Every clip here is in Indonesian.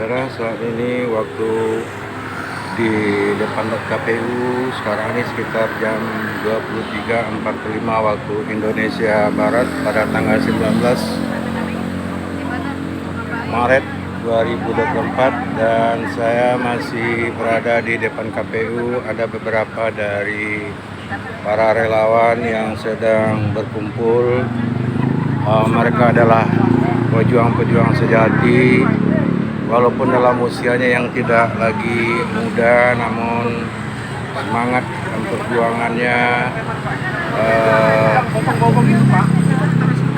Saudara, saat ini waktu di depan KPU sekarang ini sekitar jam 23.45 waktu Indonesia Barat pada tanggal 19 Maret 2024, dan saya masih berada di depan KPU. Ada beberapa dari para relawan yang sedang berkumpul. Mereka adalah pejuang-pejuang sejati, walaupun dalam usianya yang tidak lagi muda, namun semangat dan perjuangannya,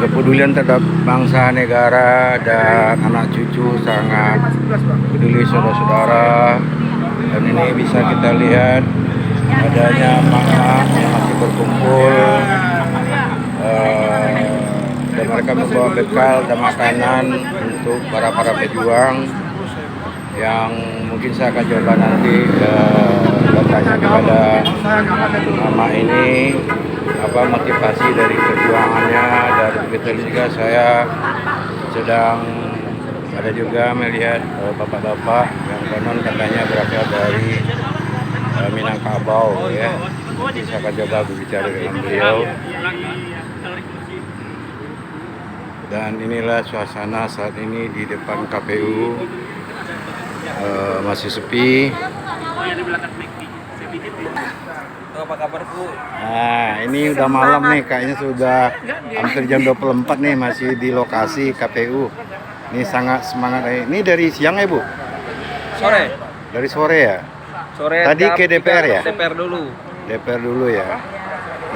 kepedulian terhadap bangsa, negara, dan anak cucu sangat peduli saudara-saudara. Dan ini bisa kita lihat adanya mama yang masih berkumpul, dan mereka membawa bekal dan makanan untuk para pejuang yang mungkin saya akan coba nanti bertanya kepada mama ini apa motivasi dari perjuangannya. Dan begitu juga saya sedang ada juga melihat bapak-bapak yang konon katanya berasal dari Minangkabau, ya. Saya akan coba berbicara dengan beliau. Dan inilah suasana saat ini di depan KPU, masih sepi. Apa kabar, Bu? Nah, ini udah malam nih, kayaknya sudah hampir jam 24 nih, masih di lokasi KPU. Ini sangat semangat. Ini dari siang ya, Bu? Sore. Dari sore ya? Sore. Tadi ke DPR ya? DPR dulu. DPR dulu ya.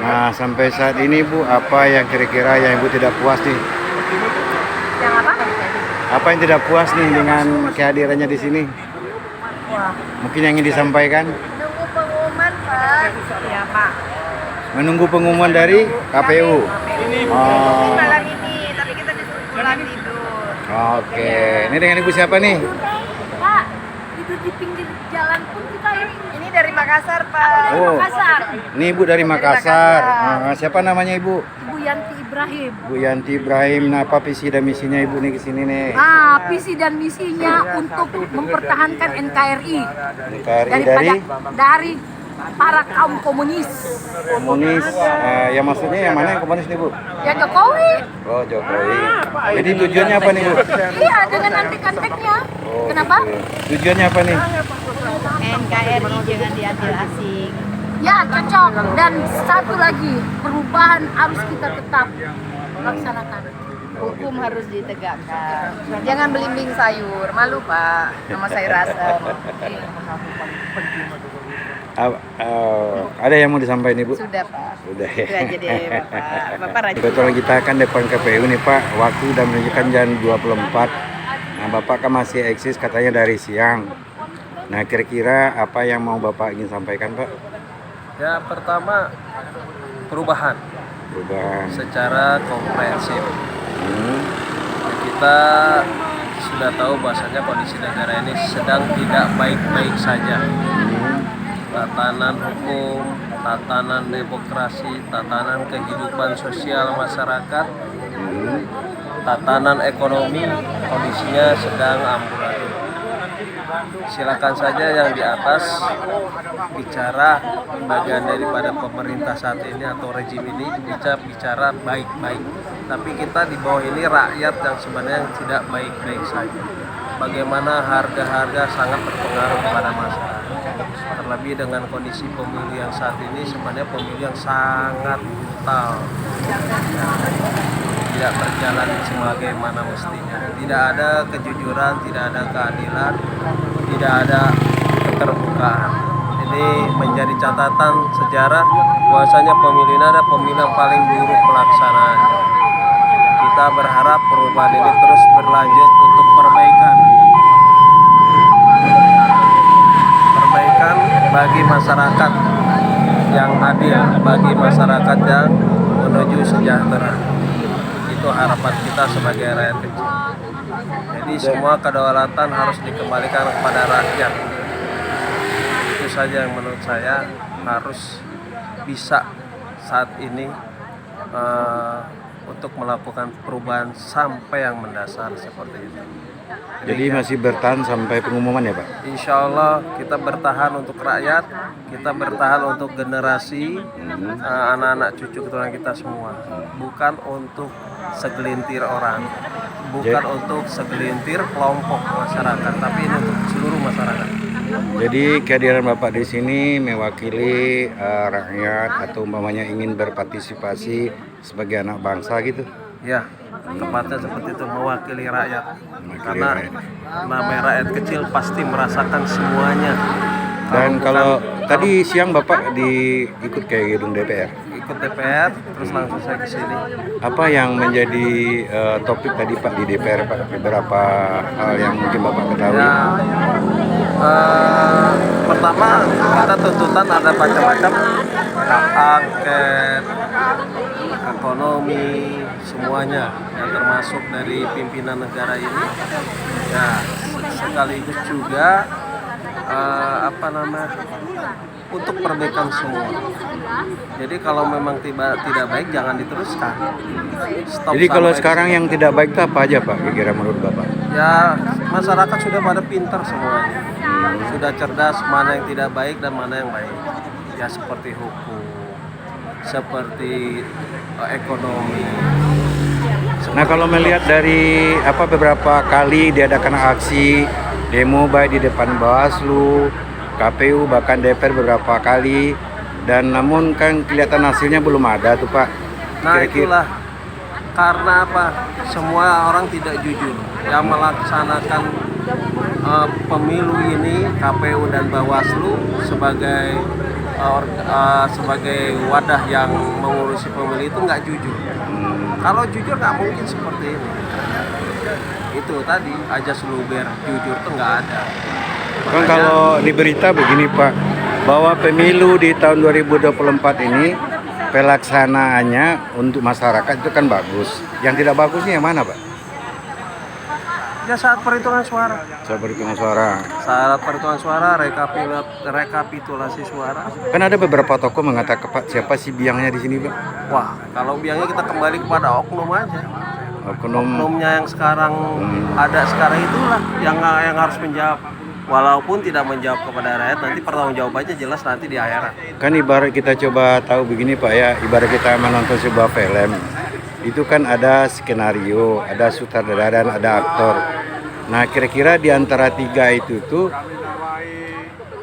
Nah, sampai saat ini, Bu, apa yang kira-kira yang Ibu tidak puas nih? Yang apa? Apa yang tidak puas nih dengan kehadirannya di sini? Mungkin yang ingin disampaikan? Nunggu pengumuman, Pak. Iya, Pak. Menunggu pengumuman dari KPU. Oh, Malam ini, tapi kita disuruh pulang tidur. oke. Ini dengan Ibu siapa nih? Pak, itu di pinggir jalan pun kita ini. Ini dari Makassar, Pak. Oh. Makassar. Ini Ibu dari Makassar. Siapa namanya Ibu? Ibu Yanti Ibrahim. Bu Yanti Ibrahim. Nah, apa visi dan misinya Ibu nih ke sini nih? Visi dan misinya untuk mempertahankan NKRI NKRI dari para kaum komunis. komunis. Yang maksudnya yang mana yang komunis nih, Bu? Ya Jokowi. Oh, Jokowi. Jadi tujuannya apa nih, Bu? Iya, dengan antek-anteknya. Oh, Kenapa? gitu. Tujuannya apa nih? NKRI jangan diambil asing. Ya, cocok. Dan satu lagi, perubahan harus kita tetap laksanakan. Hukum harus ditegakkan. Jangan belimbing sayur. Malu, Pak. Nama sayur asem. Ada yang mau disampaikan Ibu? Sudah, Pak. Sudah Itu ya. aja deh, Bapak. Bapak rajin. Kebetulan kita kan depan KPU nih, Pak. Waktu udah menunjukkan jam 24. Nah, Bapak kan masih eksis katanya dari siang. Nah, kira-kira apa yang mau Bapak ingin sampaikan, Pak? Ya, pertama perubahan secara komprehensif. Kita sudah tahu bahwasanya kondisi negara ini sedang tidak baik-baik saja. Tatanan hukum, tatanan demokrasi, tatanan kehidupan sosial masyarakat, tatanan ekonomi, kondisinya sedang amburadul. Silakan saja yang di atas bicara, bagian daripada pemerintah saat ini atau rejim ini bicara baik-baik. Tapi kita di bawah ini rakyat yang sebenarnya tidak baik-baik saja. Bagaimana harga-harga sangat berpengaruh kepada masyarakat. Terlebih dengan kondisi pemilu yang saat ini sebenarnya pemilu yang sangat brutal. Tidak berjalan sebagaimana mestinya. Tidak ada kejujuran, tidak ada keadilan, tidak ada keterbukaan. Ini menjadi catatan sejarah bahwasanya pemilu ini ada pemilu yang paling buruk pelaksanaannya. Kita berharap perubahan ini terus berlanjut untuk perbaikan bagi masyarakat yang adil, bagi masyarakat yang menuju sejahtera. Itu harapan kita sebagai rakyat kecil. Jadi semua kedaulatan harus dikembalikan kepada rakyat. Itu saja yang menurut saya harus bisa saat ini untuk melakukan perubahan sampai yang mendasar seperti itu. Jadi masih bertahan sampai pengumuman ya Pak? Insya Allah kita bertahan untuk rakyat, kita bertahan untuk generasi anak-anak cucu keturunan kita semua, bukan untuk segelintir orang, bukan untuk segelintir kelompok masyarakat, tapi ini untuk seluruh masyarakat. Jadi kehadiran Bapak di sini mewakili rakyat atau umpamanya ingin berpartisipasi sebagai anak bangsa gitu? Ya, tepatnya seperti itu, mewakili rakyat. Mewakili Karena rakyat. namanya rakyat kecil pasti merasakan semuanya. Dan kalau tadi siang Bapak ikut ke gedung DPR, Ikut DPR, terus langsung saya ke sini. apa yang menjadi topik tadi Pak di DPR Pak? Beberapa hal yang mungkin Bapak ketahui. Ya, pertama kita tuntutan ada macam-macam, hak angket, ekonomi, semuanya yang termasuk dari pimpinan negara ini. Ya, sekaligus juga untuk perbaikan semua. Jadi kalau memang tidak baik jangan diteruskan. Stop Jadi kalau sampai sekarang di situ. yang tidak baik itu apa aja Pak kira-kira menurut Bapak? Ya, masyarakat sudah pada pintar semuanya. Sudah cerdas mana yang tidak baik dan mana yang baik. Ya seperti hukum, seperti ekonomi. Nah kalau melihat dari beberapa kali diadakan aksi demo baik di depan Bawaslu, KPU bahkan DPR beberapa kali, dan namun kan kelihatan hasilnya belum ada tuh Pak. Nah itulah karena apa? Semua orang tidak jujur yang melaksanakan pemilu ini, KPU dan Bawaslu sebagai wadah yang mengurusi pemilu itu nggak jujur. Kalau jujur nggak mungkin seperti ini. Itu tadi ajas luber, jujur tuh nggak ada. Kan kalau di berita begini Pak, bahwa pemilu di tahun 2024 ini pelaksanaannya untuk masyarakat itu kan bagus. Yang tidak bagusnya yang mana Pak? Ya saat perhitungan suara. Soal perhitungan suara. Saat perhitungan suara, rekapitulasi suara. Kan ada beberapa tokoh mengatakan Pak, siapa sih biangnya di sini Pak? Wah, kalau biangnya kita kembali kepada oknum aja. Oknumnya yang sekarang ada sekarang itulah yang harus menjawab. Walaupun tidak menjawab kepada rakyat, nanti pertanggungjawabannya jelas nanti di akhirat. Kan ibarat kita coba tahu begini Pak ya, ibarat kita menonton sebuah film, itu kan ada skenario, ada sutradara dan ada aktor. Nah kira-kira di antara tiga itu tuh,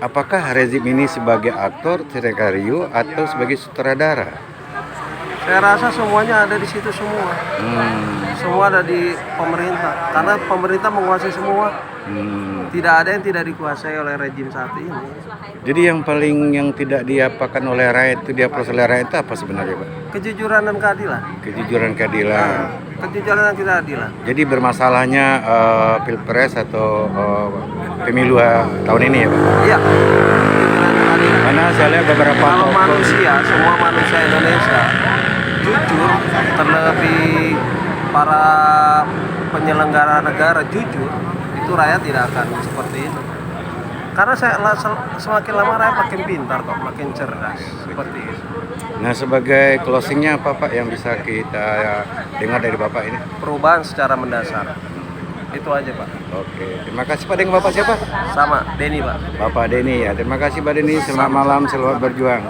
apakah rezim ini sebagai aktor, skenario atau sebagai sutradara? Saya rasa semuanya ada di situ semua. Semua ada di pemerintah, karena pemerintah menguasai semua. Tidak ada yang tidak dikuasai oleh rejim saat ini. Jadi yang tidak diapakan oleh rakyat itu diapros oleh rakyat itu apa sebenarnya Pak? Kejujuran dan keadilan. Kejujuran keadilan. Kejujuran dan keadilan. Jadi bermasalahnya pilpres atau pemilu tahun ini ya Pak? Iya. Kejujuran dan keadilan. Karena saya lihat beberapa Kalau tokoh- manusia, semua manusia Indonesia jujur, terlebih para penyelenggara negara jujur, itu rakyat tidak akan seperti ini. Karena semakin lama rakyat makin pintar kok, makin cerdas seperti itu. Nah sebagai closingnya apa Pak yang bisa kita dengar dari Bapak ini? Perubahan secara mendasar. Itu aja Pak. Oke, terima kasih Pak. Dengan Bapak siapa? Sama, Denny Pak. Bapak Denny ya. Terima kasih Pak Denny. Selamat malam, selamat berjuang.